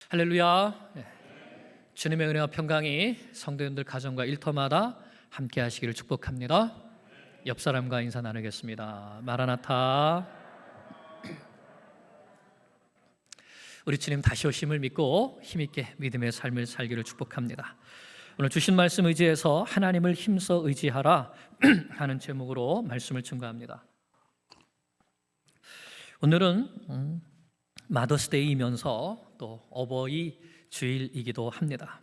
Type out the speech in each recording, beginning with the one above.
할렐루야. 주님의 은혜와 평강이 성도님들 가정과 일터마다 함께 하시기를 축복합니다. 옆 사람과 인사 나누겠습니다. 마라나타. 우리 주님 다시 오심을 믿고 힘있게 믿음의 삶을 살기를 축복합니다. 오늘 주신 말씀 의지해서 하나님을 힘써 의지하라 하는 제목으로 말씀을 증거합니다. 오늘은 마더스데이이면서 또 어버이 주일이기도 합니다.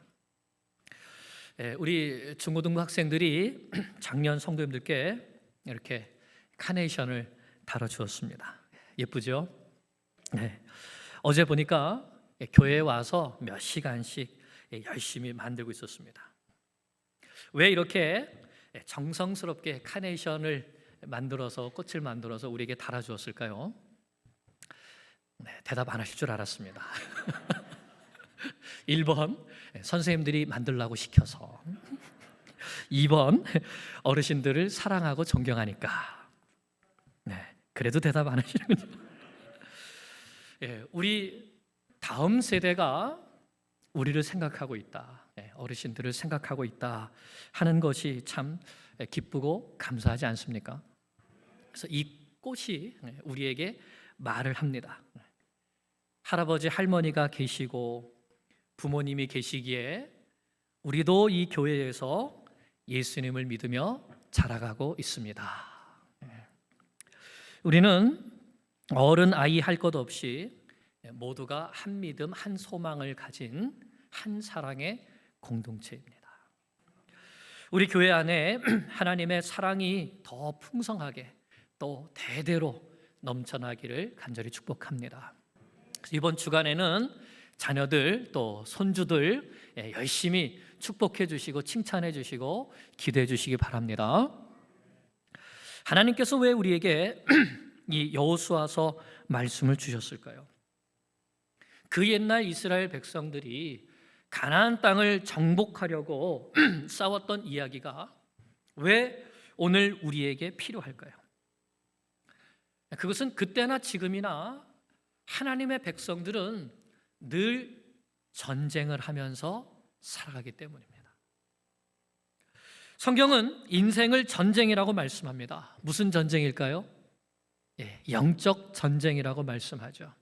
우리 중고등부 학생들이 작년 성도님들께 이렇게 카네이션을 달아주었습니다. 예쁘죠? 네. 어제 보니까 교회에 와서 몇 시간씩 열심히 만들고 있었습니다. 왜 이렇게 정성스럽게 카네이션을 만들어서 꽃을 만들어서 우리에게 달아주었을까요? 네, 대답 안 하실 줄 알았습니다. 1번 선생님들이 만들라고 시켜서, 2번 어르신들을 사랑하고 존경하니까. 네, 그래도 대답 안 하시는군요. 우리 다음 세대가 우리를 생각하고 있다, 어르신들을 생각하고 있다 하는 것이 참 기쁘고 감사하지 않습니까? 그래서 이 꽃이 우리에게 말을 합니다. 할아버지 할머니가 계시고 부모님이 계시기에 우리도 이 교회에서 예수님을 믿으며 자라가고 있습니다. 우리는 어른 아이 할 것 없이 모두가 한 믿음 한 소망을 가진 한 사랑의 공동체입니다. 우리 교회 안에 하나님의 사랑이 더 풍성하게 또 대대로 넘쳐나기를 간절히 축복합니다. 이번 주간에는 자녀들 또 손주들 열심히 축복해 주시고 칭찬해 주시고 기도해 주시기 바랍니다. 하나님께서 왜 우리에게 이 여호수아서 말씀을 주셨을까요? 그 옛날 이스라엘 백성들이 가나안 땅을 정복하려고 싸웠던 이야기가 왜 오늘 우리에게 필요할까요? 그것은 그때나 지금이나 하나님의 백성들은 늘 전쟁을 하면서 살아가기 때문입니다. 성경은 인생을 전쟁이라고 말씀합니다. 무슨 전쟁일까요? 영적 전쟁이라고 말씀하죠.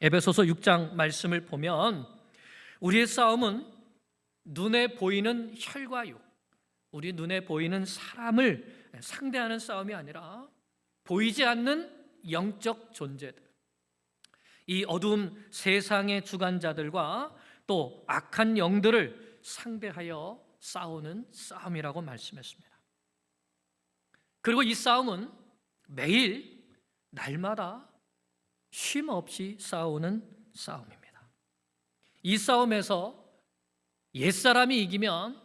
에베소서 6장 말씀을 보면 우리의 싸움은 눈에 보이는 혈과 육, 우리 눈에 보이는 사람을 상대하는 싸움이 아니라 보이지 않는 영적 존재들, 이 어두운 세상의 주관자들과 또 악한 영들을 상대하여 싸우는 싸움이라고 말씀했습니다. 그리고 이 싸움은 매일 날마다 쉼 없이 싸우는 싸움입니다. 이 싸움에서 옛사람이 이기면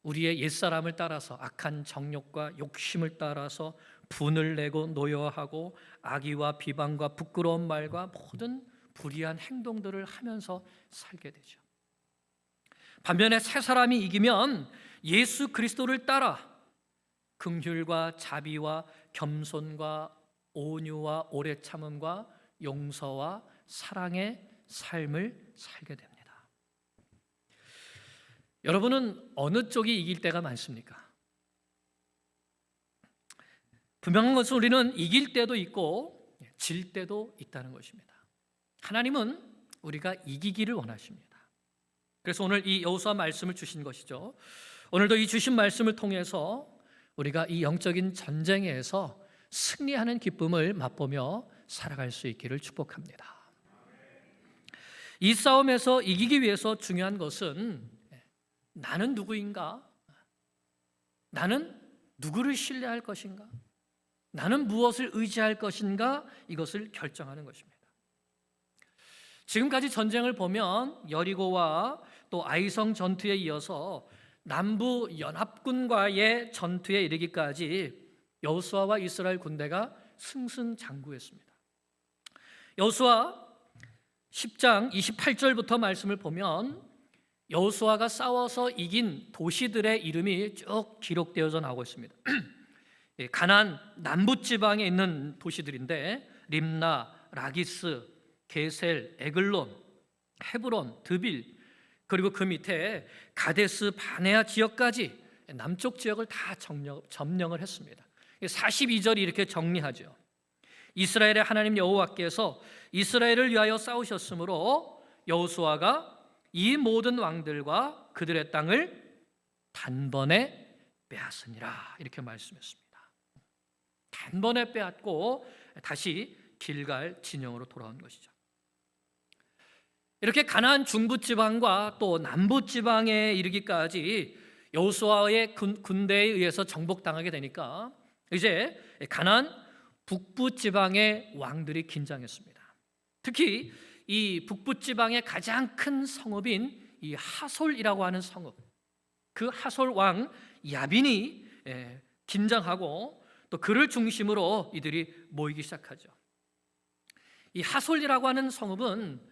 우리의 옛사람을 따라서 악한 정욕과 욕심을 따라서 분을 내고 노여하고 악의와 비방과 부끄러운 말과 모든 불의한 행동들을 하면서 살게 되죠. 반면에 새 사람이 이기면 예수 그리스도를 따라 긍휼과 자비와 겸손과 온유와 오래 참음과 용서와 사랑의 삶을 살게 됩니다. 여러분은 어느 쪽이 이길 때가 많습니까? 분명한 것은 우리는 이길 때도 있고 질 때도 있다는 것입니다. 하나님은 우리가 이기기를 원하십니다. 그래서 오늘 이 여호수아 말씀을 주신 것이죠. 오늘도 이 주신 말씀을 통해서 우리가 이 영적인 전쟁에서 승리하는 기쁨을 맛보며 살아갈 수 있기를 축복합니다. 이 싸움에서 이기기 위해서 중요한 것은 나는 누구인가? 나는 누구를 신뢰할 것인가? 나는 무엇을 의지할 것인가? 이것을 결정하는 것입니다. 지금까지 전쟁을 보면 여리고와 또 아이성 전투에 이어서 남부 연합군과의 전투에 이르기까지 여호수아와 이스라엘 군대가 승승장구했습니다. 여호수아 10장 28절부터 말씀을 보면 여호수아가 싸워서 이긴 도시들의 이름이 쭉 기록되어져 나오고 있습니다. 가나안 남부 지방에 있는 도시들인데 림나, 라기스, 게셀, 에글론, 헤브론, 드빌, 그리고 그 밑에 가데스 바네아 지역까지 남쪽 지역을 다 점령을 했습니다. 42절이 이렇게 정리하죠. 이스라엘의 하나님 여호와께서 이스라엘을 위하여 싸우셨으므로 여호수아가 이 모든 왕들과 그들의 땅을 단번에 빼앗으니라, 이렇게 말씀했습니다. 단번에 빼앗고 다시 길갈 진영으로 돌아온 것이죠. 이렇게 가나안 중부 지방과 또 남부 지방에 이르기까지 여호수아의 군대에 의해서 정복당하게 되니까 이제 가나안 북부 지방의 왕들이 긴장했습니다. 특히 이 북부 지방의 가장 큰 성읍인 이 하솔이라고 하는 성읍, 그 하솔 왕 야빈이 긴장하고 또 그를 중심으로 이들이 모이기 시작하죠. 이 하솔이라고 하는 성읍은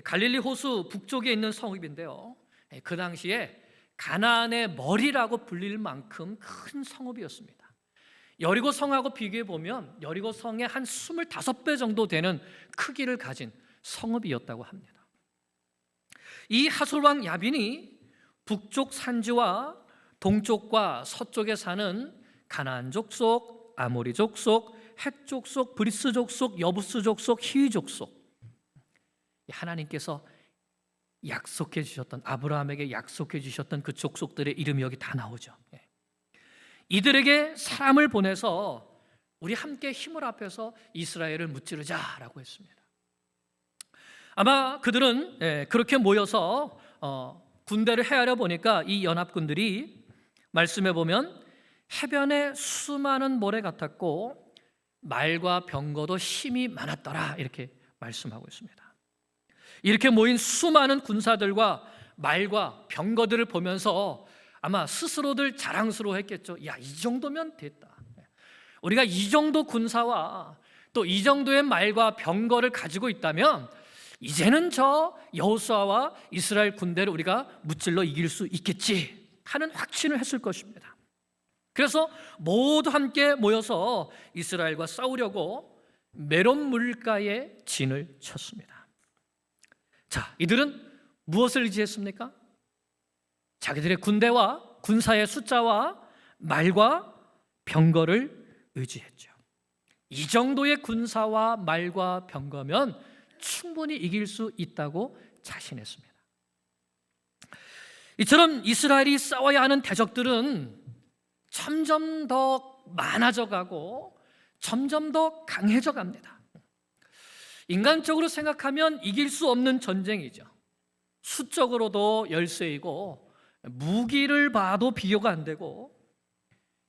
갈릴리 호수 북쪽에 있는 성읍인데요, 그 당시에 가나안의 머리라고 불릴 만큼 큰 성읍이었습니다. 여리고 성하고 비교해 보면 여리고 성의 한 25배 정도 되는 크기를 가진 성읍이었다고 합니다. 이 하솔 왕 야빈이 북쪽 산지와 동쪽과 서쪽에 사는 가나안 족속, 아모리 족속, 헷 족속, 브리스 족속, 여부스 족속, 히위 족속, 하나님께서 약속해 주셨던, 아브라함에게 약속해 주셨던 그 족속들의 이름이 여기 다 나오죠. 이들에게 사람을 보내서 우리 함께 힘을 합해서 이스라엘을 무찌르자라고 했습니다. 아마 그들은 그렇게 모여서 군대를 헤아려 보니까 이 연합군들이 말씀해 보면 해변에 수많은 모래 같았고 말과 병거도 힘이 많았더라, 이렇게 말씀하고 있습니다. 이렇게 모인 수많은 군사들과 말과 병거들을 보면서 아마 스스로들 자랑스러워했겠죠. 야, 이 정도면 됐다. 우리가 이 정도 군사와 또 이 정도의 말과 병거를 가지고 있다면 이제는 저 여호수아와 이스라엘 군대를 우리가 무찔러 이길 수 있겠지 하는 확신을 했을 것입니다. 그래서 모두 함께 모여서 이스라엘과 싸우려고 메론 물가에 진을 쳤습니다. 자, 이들은 무엇을 의지했습니까? 자기들의 군대와 군사의 숫자와 말과 병거를 의지했죠. 이 정도의 군사와 말과 병거면 충분히 이길 수 있다고 자신했습니다. 이처럼 이스라엘이 싸워야 하는 대적들은 점점 더 많아져 가고 점점 더 강해져 갑니다. 인간적으로 생각하면 이길 수 없는 전쟁이죠. 수적으로도 열세이고 무기를 봐도 비교가 안 되고,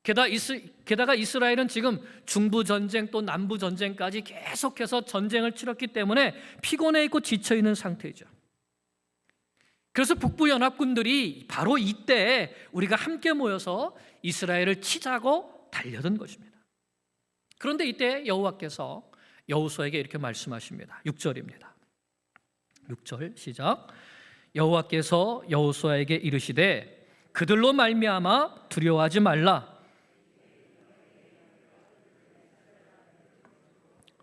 게다가 이스라엘은 지금 중부 전쟁 또 남부 전쟁까지 계속해서 전쟁을 치렀기 때문에 피곤해 있고 지쳐 있는 상태죠. 그래서 북부 연합군들이 바로 이때 우리가 함께 모여서 이스라엘을 치자고 달려든 것입니다. 그런데 이때 여호와께서 여호수아에게 이렇게 말씀하십니다. 6절입니다. 6절 시작. 여호와께서 여호수아에게 이르시되 그들로 말미암아 두려워하지 말라.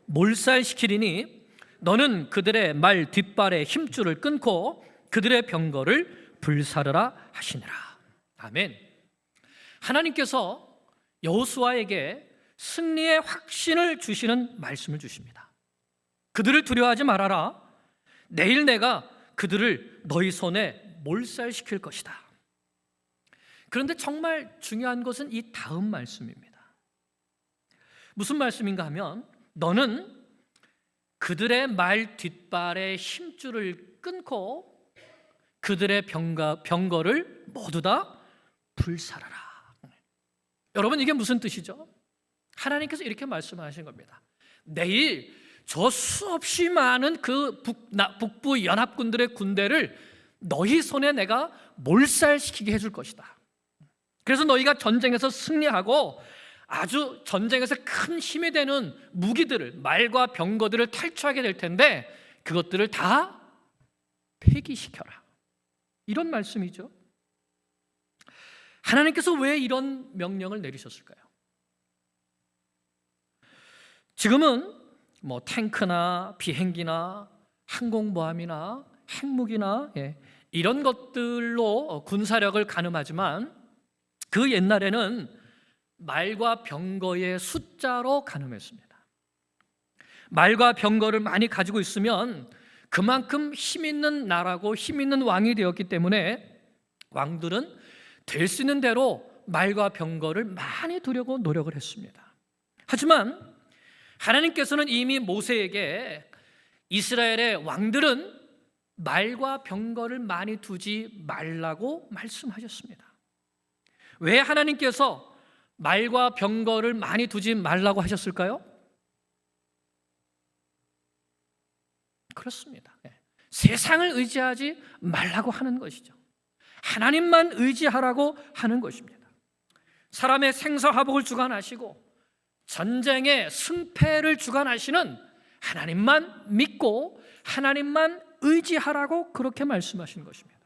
몰살시키리니 너는 그들의 말 뒷발의 힘줄을 끊고 그들의 병거를 불사르라 하시니라. 아멘. 하나님께서 여호수아에게 승리의 확신을 주시는 말씀을 주십니다. 그들을 두려워하지 말아라. 내일 내가 그들을 너희 손에 몰살시킬 것이다. 그런데 정말 중요한 것은 이 다음 말씀입니다. 무슨 말씀인가 하면 너는 그들의 말 뒷발의 힘줄을 끊고 그들의 병거를 모두 다 불사르라. 여러분, 이게 무슨 뜻이죠? 하나님께서 이렇게 말씀하신 겁니다. 내일 저 수없이 많은 그 북부 연합군들의 군대를 너희 손에 내가 몰살시키게 해줄 것이다. 그래서 너희가 전쟁에서 승리하고 아주 전쟁에서 큰 힘이 되는 무기들을, 말과 병거들을 탈취하게 될 텐데 그것들을 다 폐기시켜라. 이런 말씀이죠. 하나님께서 왜 이런 명령을 내리셨을까요? 지금은 탱크나 비행기나 항공모함이나 핵무기나 이런 것들로 군사력을 가늠하지만 그 옛날에는 말과 병거의 숫자로 가늠했습니다. 말과 병거를 많이 가지고 있으면 그만큼 힘 있는 나라고 힘 있는 왕이 되었기 때문에 왕들은 될 수 있는 대로 말과 병거를 많이 두려고 노력을 했습니다. 하지만 하나님께서는 이미 모세에게 이스라엘의 왕들은 말과 병거를 많이 두지 말라고 말씀하셨습니다. 왜 하나님께서 말과 병거를 많이 두지 말라고 하셨을까요? 그렇습니다. 세상을 의지하지 말라고 하는 것이죠. 하나님만 의지하라고 하는 것입니다. 사람의 생사화복을 주관하시고 전쟁의 승패를 주관하시는 하나님만 믿고 하나님만 의지하라고 그렇게 말씀하신 것입니다.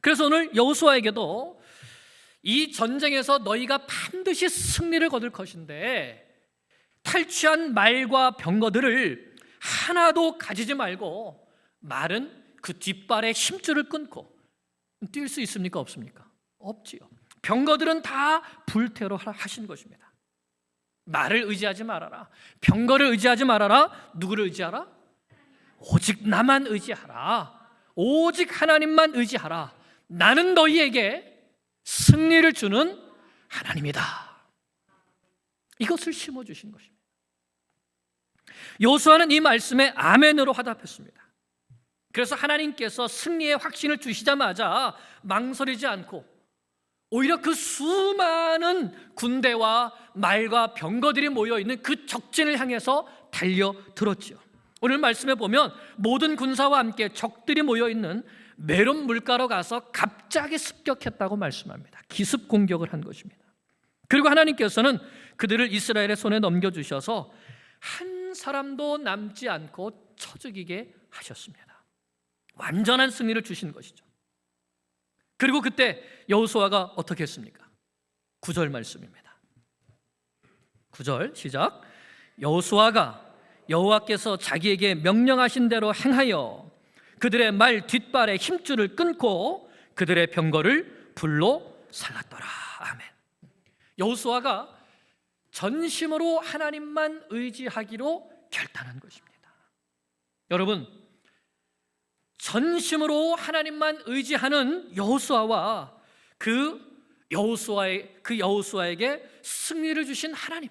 그래서 오늘 여호수아에게도 이 전쟁에서 너희가 반드시 승리를 거둘 것인데 탈취한 말과 병거들을 하나도 가지지 말고 말은 그 뒷발에 힘줄을 끊고 뛸 수 있습니까? 없습니까? 없지요. 병거들은 다 불태로 하신 것입니다. 말을 의지하지 말아라. 병거를 의지하지 말아라. 누구를 의지하라? 오직 나만 의지하라. 오직 하나님만 의지하라. 나는 너희에게 승리를 주는 하나님이다. 이것을 심어주신 것입니다. 여호수아는 이 말씀에 아멘으로 화답했습니다. 그래서 하나님께서 승리의 확신을 주시자마자 망설이지 않고 오히려 그 수많은 군대와 말과 병거들이 모여있는 그 적진을 향해서 달려들었죠. 오늘 말씀에 보면 모든 군사와 함께 적들이 모여있는 메론 물가로 가서 갑자기 습격했다고 말씀합니다. 기습 공격을 한 것입니다. 그리고 하나님께서는 그들을 이스라엘의 손에 넘겨주셔서 한 사람도 남지 않고 쳐 죽이게 하셨습니다. 완전한 승리를 주신 것이죠. 그리고 그때 여호수아가 어떻게 했습니까? 9절 말씀입니다. 9절 시작. 여호수아가 여호와께서 자기에게 명령하신 대로 행하여 그들의 말 뒷발에 힘줄을 끊고 그들의 병거를 불로 살랐더라. 아멘. 여호수아가 전심으로 하나님만 의지하기로 결단한 것입니다. 여러분, 전심으로 하나님만 의지하는 여호수아와 그 여호수아에게 승리를 주신 하나님,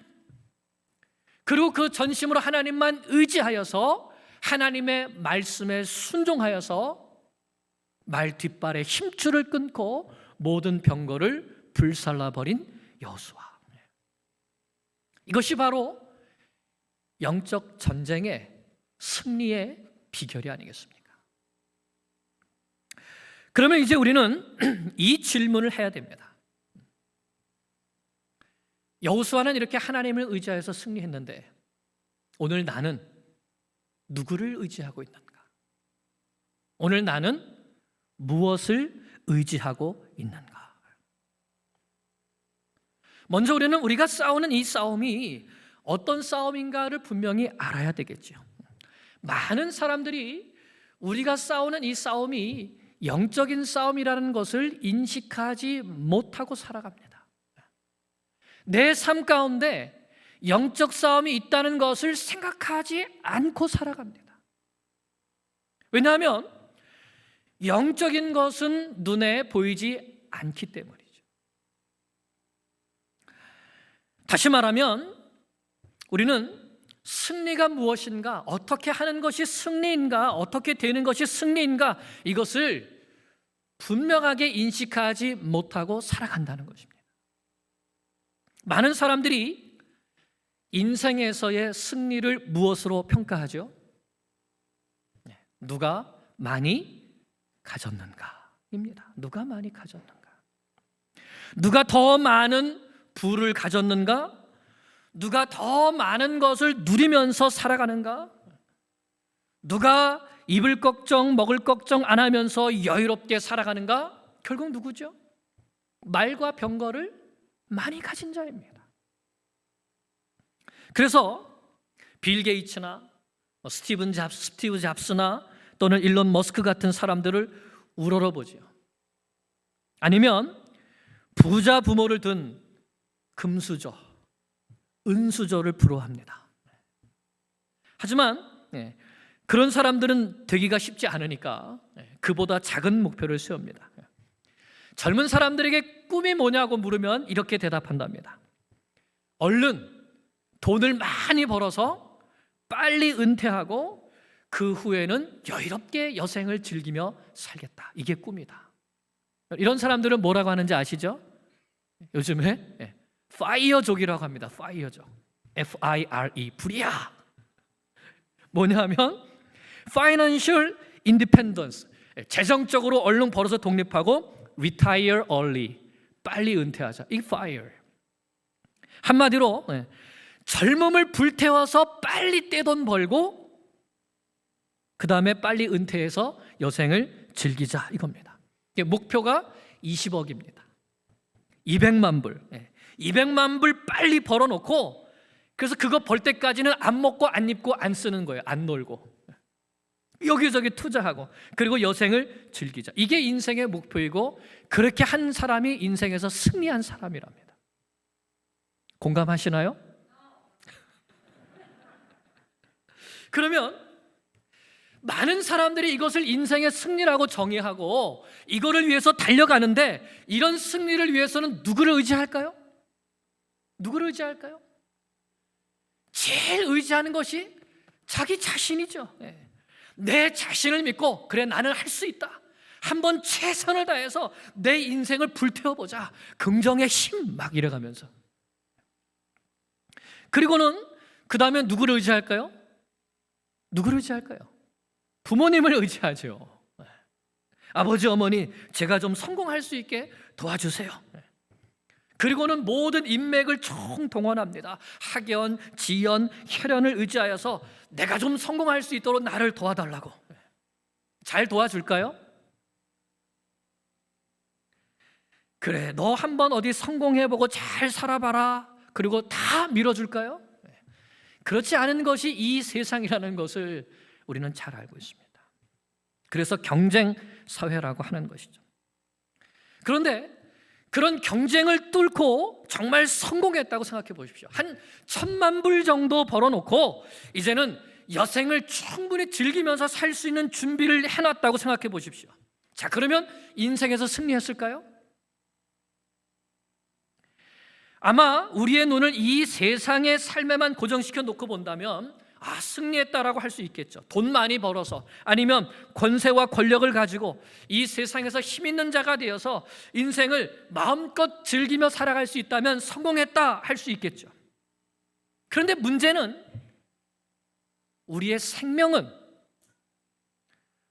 그리고 그 전심으로 하나님만 의지하여서 하나님의 말씀에 순종하여서 말 뒷발에 힘줄을 끊고 모든 병거를 불살라버린 여호수아. 이것이 바로 영적 전쟁의 승리의 비결이 아니겠습니까? 그러면 이제 우리는 이 질문을 해야 됩니다. 여호수아는 이렇게 하나님을 의지하여서 승리했는데 오늘 나는 누구를 의지하고 있는가? 오늘 나는 무엇을 의지하고 있는가? 먼저 우리는 우리가 싸우는 이 싸움이 어떤 싸움인가를 분명히 알아야 되겠죠. 많은 사람들이 우리가 싸우는 이 싸움이 영적인 싸움이라는 것을 인식하지 못하고 살아갑니다. 내 삶 가운데 영적 싸움이 있다는 것을 생각하지 않고 살아갑니다. 왜냐하면 영적인 것은 눈에 보이지 않기 때문이죠. 다시 말하면 우리는 승리가 무엇인가, 어떻게 하는 것이 승리인가, 어떻게 되는 것이 승리인가, 이것을 분명하게 인식하지 못하고 살아간다는 것입니다. 많은 사람들이 인생에서의 승리를 무엇으로 평가하죠? 누가 많이 가졌는가입니다. 누가 많이 가졌는가? 누가 더 많은 부를 가졌는가? 누가 더 많은 것을 누리면서 살아가는가? 누가 입을 걱정, 먹을 걱정 안 하면서 여유롭게 살아가는가? 결국 누구죠? 말과 병거를 많이 가진 자입니다. 그래서 빌 게이츠나 스티브 잡스나 또는 일론 머스크 같은 사람들을 우러러보지요. 아니면 부자 부모를 둔 금수저, 은수저를 부러워합니다. 하지만 그런 사람들은 되기가 쉽지 않으니까 그보다 작은 목표를 세웁니다. 젊은 사람들에게 꿈이 뭐냐고 물으면 이렇게 대답한답니다. 얼른 돈을 많이 벌어서 빨리 은퇴하고 그 후에는 여유롭게 여생을 즐기며 살겠다. 이게 꿈이다. 이런 사람들은 뭐라고 하는지 아시죠? 요즘에 파이어족이라고 합니다. 파이어족. F-I-R-E, 불이야. 뭐냐면 Financial Independence, 재정적으로 얼른 벌어서 독립하고 Retire early, 빨리 은퇴하자. 이 fire. 한마디로 젊음을 불태워서 빨리 떼돈 벌고 그 다음에 빨리 은퇴해서 여생을 즐기자 이겁니다. 목표가 20억입니다. 200만 불. 200만 불 빨리 벌어놓고 그래서 그거 벌 때까지는 안 먹고 안 입고 안 쓰는 거예요. 안 놀고 여기저기 투자하고 그리고 여생을 즐기자. 이게 인생의 목표이고 그렇게 한 사람이 인생에서 승리한 사람이랍니다. 공감하시나요? 그러면 많은 사람들이 이것을 인생의 승리라고 정의하고 이거를 위해서 달려가는데 이런 승리를 위해서는 누구를 의지할까요? 누구를 의지할까요? 제일 의지하는 것이 자기 자신이죠. 내 자신을 믿고 그래 나는 할 수 있다. 한번 최선을 다해서 내 인생을 불태워보자. 긍정의 힘 막 이래가면서. 그리고는 그 다음에 누구를 의지할까요? 누구를 의지할까요? 부모님을 의지하죠. 아버지 어머니 제가 좀 성공할 수 있게 도와주세요. 그리고는 모든 인맥을 총동원합니다. 학연, 지연, 혈연을 의지하여서 내가 좀 성공할 수 있도록 나를 도와달라고. 잘 도와줄까요? 그래, 너 한번 어디 성공해보고 잘 살아봐라. 그리고 다 밀어줄까요? 그렇지 않은 것이 이 세상이라는 것을 우리는 잘 알고 있습니다. 그래서 경쟁 사회라고 하는 것이죠. 그런데 그런 경쟁을 뚫고 정말 성공했다고 생각해 보십시오. 한 1,000만 불 정도 벌어놓고 이제는 여생을 충분히 즐기면서 살 수 있는 준비를 해놨다고 생각해 보십시오. 자, 그러면 인생에서 승리했을까요? 아마 우리의 눈을 이 세상의 삶에만 고정시켜 놓고 본다면 승리했다라고 할 수 있겠죠. 돈 많이 벌어서 아니면 권세와 권력을 가지고 이 세상에서 힘 있는 자가 되어서 인생을 마음껏 즐기며 살아갈 수 있다면 성공했다 할 수 있겠죠. 그런데 문제는 우리의 생명은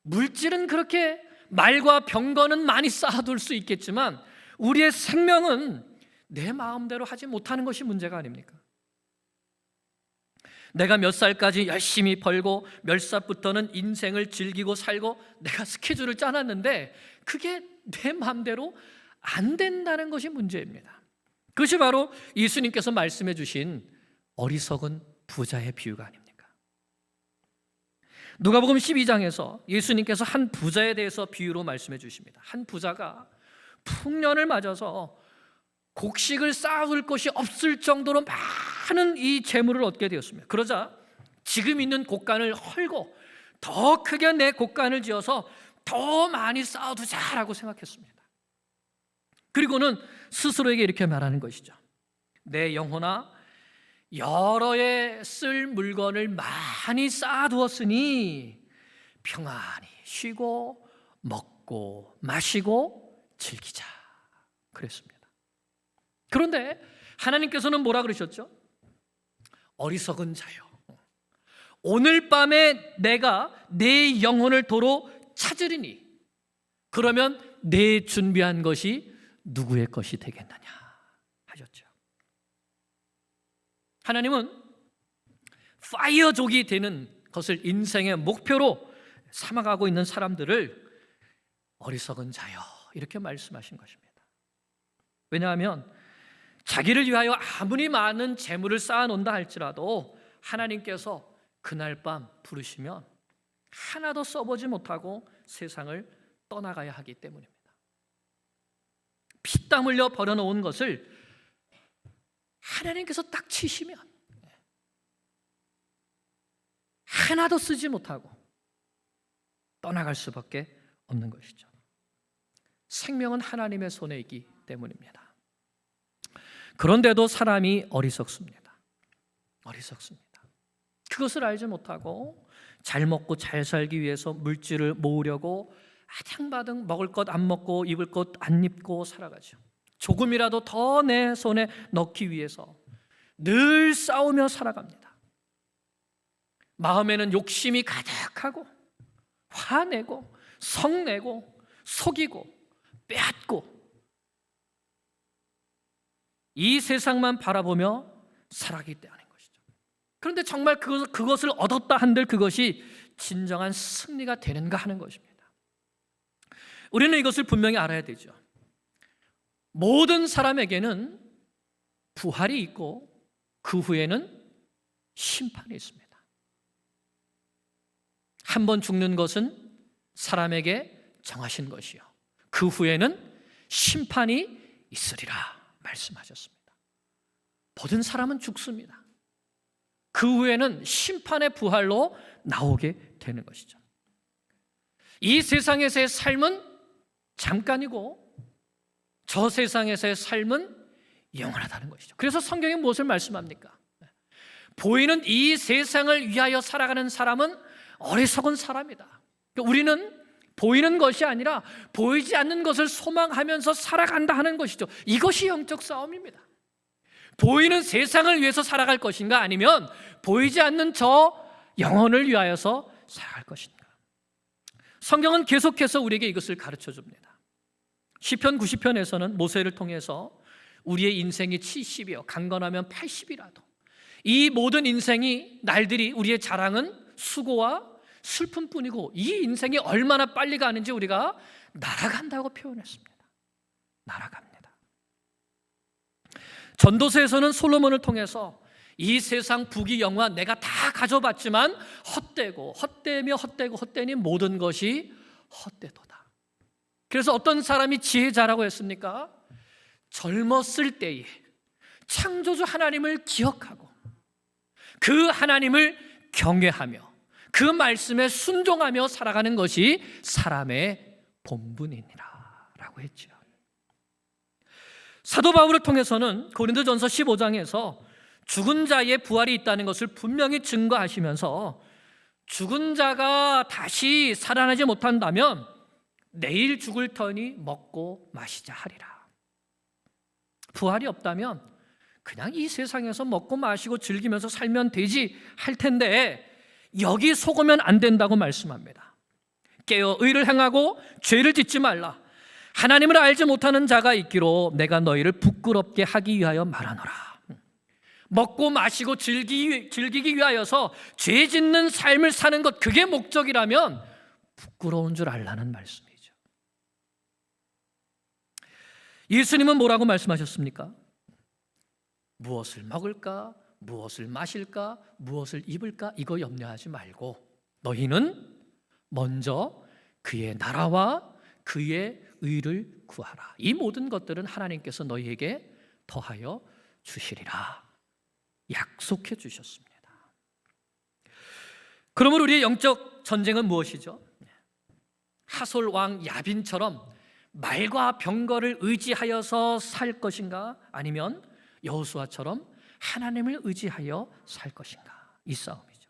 물질은 그렇게 말과 병거는 많이 쌓아둘 수 있겠지만 우리의 생명은 내 마음대로 하지 못하는 것이 문제가 아닙니까? 내가 몇 살까지 열심히 벌고 몇 살부터는 인생을 즐기고 살고 내가 스케줄을 짜놨는데 그게 내 마음대로 안 된다는 것이 문제입니다. 그것이 바로 예수님께서 말씀해 주신 어리석은 부자의 비유가 아닙니까? 누가복음 12장에서 예수님께서 한 부자에 대해서 비유로 말씀해 주십니다. 한 부자가 풍년을 맞아서 곡식을 쌓아둘 것이 없을 정도로 많은 이 재물을 얻게 되었습니다. 그러자 지금 있는 곡간을 헐고 더 크게 내 곡간을 지어서 더 많이 쌓아두자라고 생각했습니다. 그리고는 스스로에게 이렇게 말하는 것이죠. 내 영혼아, 여러 해 쓸 물건을 많이 쌓아두었으니 평안히 쉬고 먹고 마시고 즐기자 그랬습니다. 그런데 하나님께서는 뭐라 그러셨죠? 어리석은 자요, 오늘 밤에 내가 내 영혼을 도로 찾으리니 그러면 내 준비한 것이 누구의 것이 되겠느냐 하셨죠. 하나님은 파이어족이 되는 것을 인생의 목표로 삼아가고 있는 사람들을 어리석은 자요 이렇게 말씀하신 것입니다. 왜냐하면 자기를 위하여 아무리 많은 재물을 쌓아놓는다 할지라도 하나님께서 그날 밤 부르시면 하나도 써보지 못하고 세상을 떠나가야 하기 때문입니다. 피땀 흘려 벌어놓은 것을 하나님께서 딱 치시면 하나도 쓰지 못하고 떠나갈 수밖에 없는 것이죠. 생명은 하나님의 손에 있기 때문입니다. 그런데도 사람이 어리석습니다. 그것을 알지 못하고 잘 먹고 잘 살기 위해서 물질을 모으려고 아등바등 먹을 것 안 먹고 입을 것 안 입고 살아가죠. 조금이라도 더 내 손에 넣기 위해서 늘 싸우며 살아갑니다. 마음에는 욕심이 가득하고 화내고 성내고 속이고 빼앗고 이 세상만 바라보며 살아가기 때문인 것이죠. 그런데 정말 그것을 얻었다 한들 그것이 진정한 승리가 되는가 하는 것입니다. 우리는 이것을 분명히 알아야 되죠. 모든 사람에게는 부활이 있고 그 후에는 심판이 있습니다. 한 번 죽는 것은 사람에게 정하신 것이요 그 후에는 심판이 있으리라 말씀하셨습니다. 모든 사람은 죽습니다. 그 후에는 심판의 부활로 나오게 되는 것이죠. 이 세상에서의 삶은 잠깐이고 저 세상에서의 삶은 영원하다는 것이죠. 그래서 성경이 무엇을 말씀합니까? 보이는 이 세상을 위하여 살아가는 사람은 어리석은 사람이다. 우리는 보이는 것이 아니라 보이지 않는 것을 소망하면서 살아간다 하는 것이죠. 이것이 영적 싸움입니다. 보이는 세상을 위해서 살아갈 것인가 아니면 보이지 않는 저 영혼을 위하여서 살아갈 것인가. 성경은 계속해서 우리에게 이것을 가르쳐 줍니다. 시편 90편에서는 모세를 통해서 우리의 인생이 70이요 강건하면 80이라도 이 모든 인생이 날들이 우리의 자랑은 수고와 슬픔뿐이고 이 인생이 얼마나 빨리 가는지 우리가 날아간다고 표현했습니다. 날아갑니다. 전도서에서는 솔로몬을 통해서 이 세상 부귀 영화 내가 다 가져봤지만 헛되고 헛되며 헛되고 헛되니 모든 것이 헛되도다. 그래서 어떤 사람이 지혜자라고 했습니까? 젊었을 때에 창조주 하나님을 기억하고 그 하나님을 경외하며 그 말씀에 순종하며 살아가는 것이 사람의 본분이니라 라고 했죠. 사도 바울을 통해서는 고린도전서 15장에서 죽은 자의 부활이 있다는 것을 분명히 증거하시면서 죽은 자가 다시 살아나지 못한다면 내일 죽을 터니 먹고 마시자 하리라. 부활이 없다면 그냥 이 세상에서 먹고 마시고 즐기면서 살면 되지 할 텐데 여기 속으면 안 된다고 말씀합니다. 깨어 의를 행하고 죄를 짓지 말라. 하나님을 알지 못하는 자가 있기로 내가 너희를 부끄럽게 하기 위하여 말하노라. 먹고 마시고 즐기기 위하여서 죄 짓는 삶을 사는 것 그게 목적이라면 부끄러운 줄 알라는 말씀이죠. 예수님은 뭐라고 말씀하셨습니까? 무엇을 먹을까? 무엇을 마실까? 무엇을 입을까? 이거 염려하지 말고 너희는 먼저 그의 나라와 그의 의를 구하라. 이 모든 것들은 하나님께서 너희에게 더하여 주시리라 약속해 주셨습니다. 그러므로 우리의 영적 전쟁은 무엇이죠? 하솔 왕 야빈처럼 말과 병거를 의지하여서 살 것인가? 아니면 여호수아처럼 하나님을 의지하여 살 것인가? 이 싸움이죠.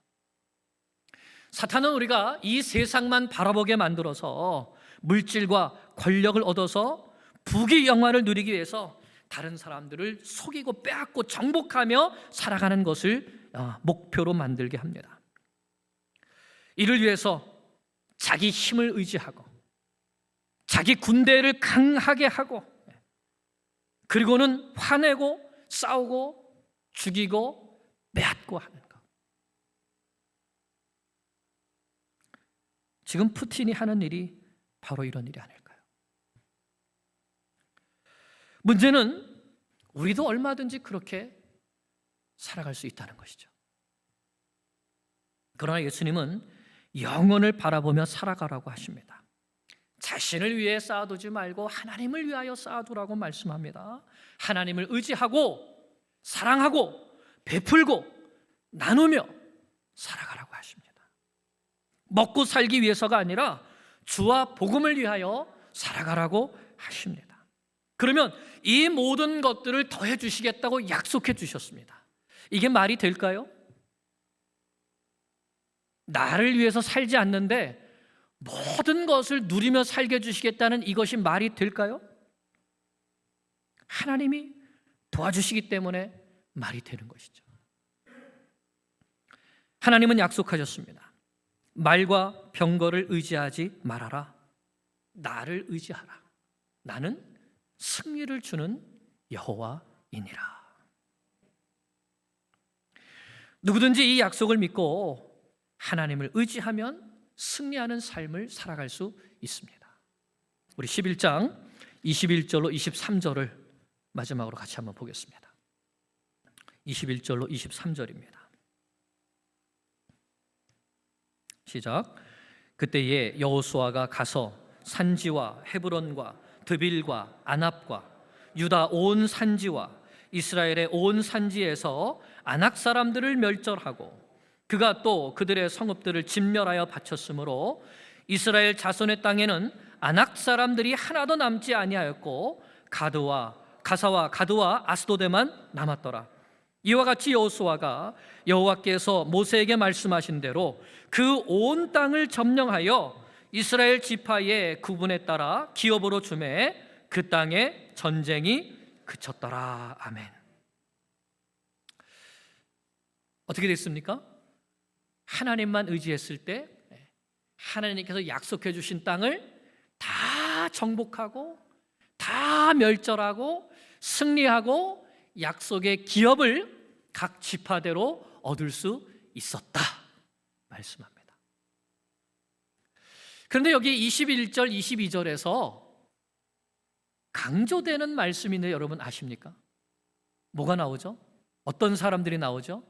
사탄은 우리가 이 세상만 바라보게 만들어서 물질과 권력을 얻어서 부귀 영화를 누리기 위해서 다른 사람들을 속이고 빼앗고 정복하며 살아가는 것을 목표로 만들게 합니다. 이를 위해서 자기 힘을 의지하고 자기 군대를 강하게 하고 그리고는 화내고 싸우고 죽이고 빼앗고 하는 것. 지금 푸틴이 하는 일이 바로 이런 일이 아닐까요? 문제는 우리도 얼마든지 그렇게 살아갈 수 있다는 것이죠. 그러나 예수님은 영혼을 바라보며 살아가라고 하십니다. 자신을 위해 쌓아두지 말고 하나님을 위하여 쌓아두라고 말씀합니다. 하나님을 의지하고 사랑하고 베풀고 나누며 살아가라고 하십니다. 먹고 살기 위해서가 아니라 주와 복음을 위하여 살아가라고 하십니다. 그러면 이 모든 것들을 더해 주시겠다고 약속해 주셨습니다. 이게 말이 될까요? 나를 위해서 살지 않는데 모든 것을 누리며 살게 해주시겠다는 이것이 말이 될까요? 하나님이 도와주시기 때문에 말이 되는 것이죠. 하나님은 약속하셨습니다. 말과 병거를 의지하지 말아라. 나를 의지하라. 나는 승리를 주는 여호와이니라. 누구든지 이 약속을 믿고 하나님을 의지하면 승리하는 삶을 살아갈 수 있습니다. 우리 11장 21절로 23절을 마지막으로 같이 한번 보겠습니다. 21절로 23절입니다. 시작. 그때에 여호수아가 가서 산지와 헤브론과 드빌과 아납과 유다 온 산지와 이스라엘의 온 산지에서 아낙 사람들을 멸절하고 그가 또 그들의 성읍들을 진멸하여 바쳤으므로 이스라엘 자손의 땅에는 아낙 사람들이 하나도 남지 아니하였고 가사와 가드와 아스도데만 남았더라. 이와 같이 여호수아가 여호와께서 모세에게 말씀하신 대로 그 온 땅을 점령하여 이스라엘 지파의 구분에 따라 기업으로 주매 그 땅에 전쟁이 그쳤더라. 아멘. 어떻게 됐습니까? 하나님만 의지했을 때 하나님께서 약속해 주신 땅을 다 정복하고 다 멸절하고 승리하고 약속의 기업을 각 지파대로 얻을 수 있었다 말씀합니다. 그런데 여기 21절 22절에서 강조되는 말씀인데 여러분 아십니까? 뭐가 나오죠? 어떤 사람들이 나오죠?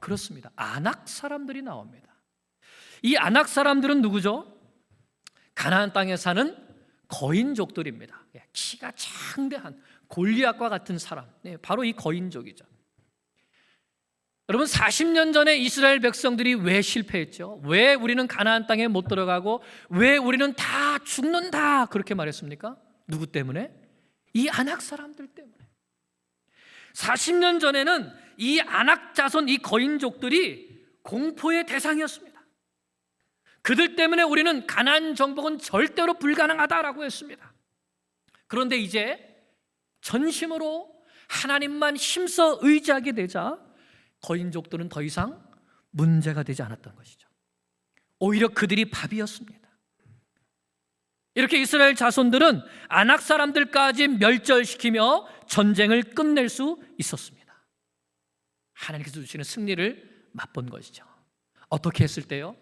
그렇습니다. 아낙 사람들이 나옵니다. 이 아낙 사람들은 누구죠? 가나안 땅에 사는 거인족들입니다. 키가 장대한 골리앗과 같은 사람, 바로 이 거인족이죠. 여러분 40년 전에 이스라엘 백성들이 왜 실패했죠? 왜 우리는 가나안 땅에 못 들어가고 왜 우리는 다 죽는다 그렇게 말했습니까? 누구 때문에? 이 아낙 사람들 때문에. 40년 전에는 이 아낙 자손 이 거인족들이 공포의 대상이었습니다. 그들 때문에 우리는 가나안 정복은 절대로 불가능하다라고 했습니다. 그런데 이제 전심으로 하나님만 힘써 의지하게 되자 거인족들은 더 이상 문제가 되지 않았던 것이죠. 오히려 그들이 밥이었습니다. 이렇게 이스라엘 자손들은 아낙 사람들까지 멸절시키며 전쟁을 끝낼 수 있었습니다. 하나님께서 주시는 승리를 맛본 것이죠. 어떻게 했을 때요?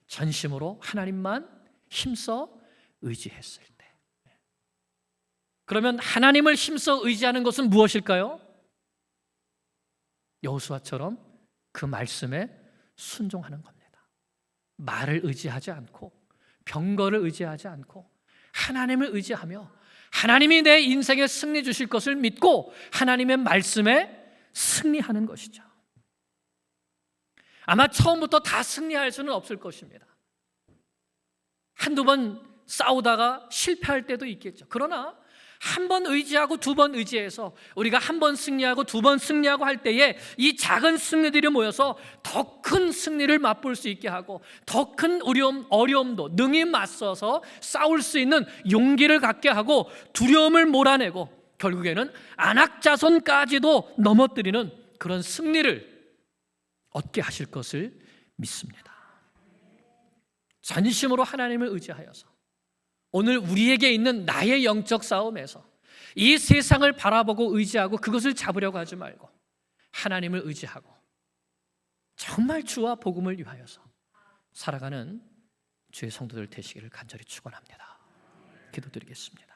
전심으로 하나님만 힘써 의지했을 때. 그러면 하나님을 힘써 의지하는 것은 무엇일까요? 여호수아처럼 그 말씀에 순종하는 겁니다. 말을 의지하지 않고 병거를 의지하지 않고 하나님을 의지하며 하나님이 내 인생에 승리 주실 것을 믿고 하나님의 말씀에 승리하는 것이죠. 아마 처음부터 다 승리할 수는 없을 것입니다. 한두 번 싸우다가 실패할 때도 있겠죠. 그러나 한 번 의지하고 두 번 의지해서 우리가 한 번 승리하고 두 번 승리하고 할 때에 이 작은 승리들이 모여서 더 큰 승리를 맛볼 수 있게 하고 더 큰 어려움도 능히 맞서서 싸울 수 있는 용기를 갖게 하고 두려움을 몰아내고 결국에는 아낙 자손까지도 넘어뜨리는 그런 승리를 얻게 하실 것을 믿습니다. 전심으로 하나님을 의지하여서 오늘 우리에게 있는 나의 영적 싸움에서 이 세상을 바라보고 의지하고 그것을 잡으려고 하지 말고 하나님을 의지하고 정말 주와 복음을 위하여서 살아가는 주의 성도들 되시기를 간절히 축원합니다. 기도드리겠습니다.